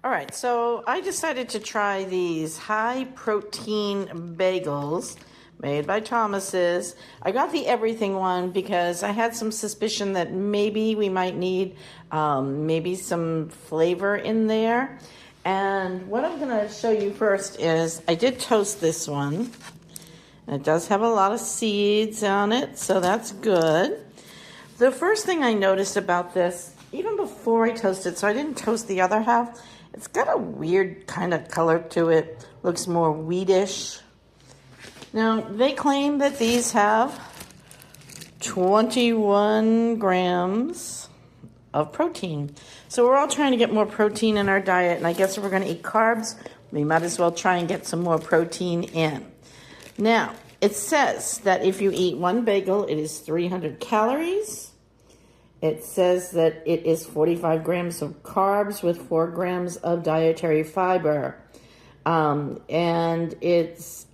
All right, so I decided to try these high protein bagels made by Thomas's. I got the everything one because I had some suspicion that maybe we might need maybe some flavor in there. And what I'm going to show you first is I did toast this one. It does have a lot of seeds on it, so that's good. The first thing I noticed about this, even before I toasted, so I didn't toast the other half, it's got a weird kind of color to it. Looks more wheatish. Now, they claim that these have 21 grams of protein. So we're all trying to get more protein in our diet, and I guess if we're going to eat carbs, we might as well try and get some more protein in. Now, it says that if you eat one bagel, it is 300 calories. It says that it is 45 grams of carbs with 4 grams of dietary fiber. And its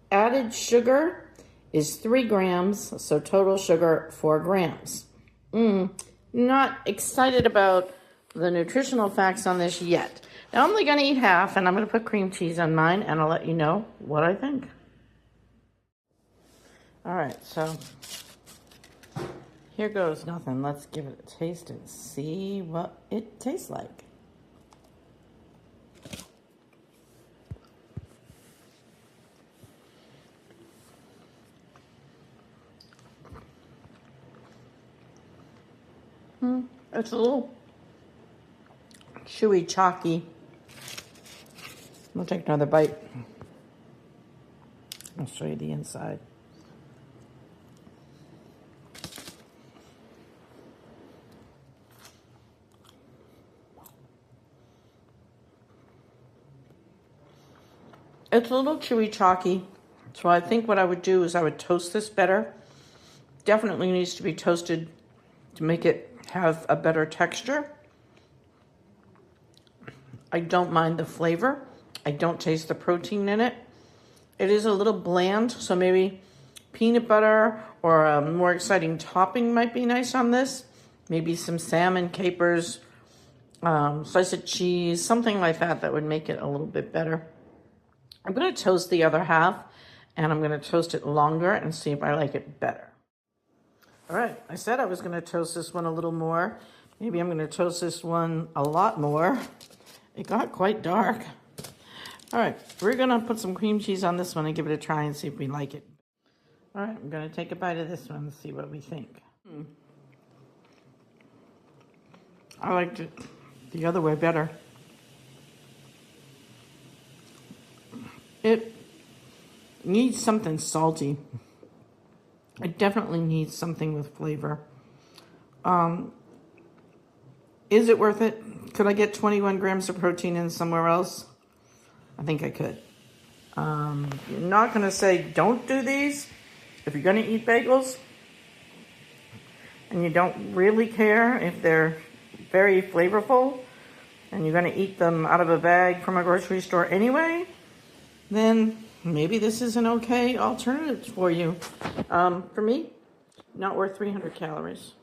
added sugar is 3 grams, so total sugar 4 grams. Not excited about the nutritional facts on this yet. Now I'm only going to eat half, and I'm going to put cream cheese on mine, and I'll let you know what I think. All right, so here goes nothing. Let's give it a taste and see what it tastes like. It's a little chewy, chalky. I'll take another bite. I'll show you the inside. It's a little chewy, chalky. So I think what I would do is I would toast this better. Definitely needs to be toasted to make it have a better texture. I don't mind the flavor. I don't taste the protein in it. It is a little bland, so maybe peanut butter or a more exciting topping might be nice on this. Maybe some salmon, capers, slice of cheese, something like that that would make it a little bit better. I'm going to toast the other half, and I'm going to toast it longer and see if I like it better. All right, I said I was going to toast this one a little more. Maybe I'm going to toast this one a lot more. It got quite dark. All right, we're going to put some cream cheese on this one and give it a try and see if we like it. All right, I'm going to take a bite of this one and see what we think. I liked it the other way better. It needs something salty. It definitely needs something with flavor. Is it worth it? Could I get 21 grams of protein in somewhere else? I think I could. I'm not going to say don't do these. If you're going to eat bagels and you don't really care if they're very flavorful and you're going to eat them out of a bag from a grocery store anyway, then maybe this is an okay alternative for you. For me, not worth 300 calories.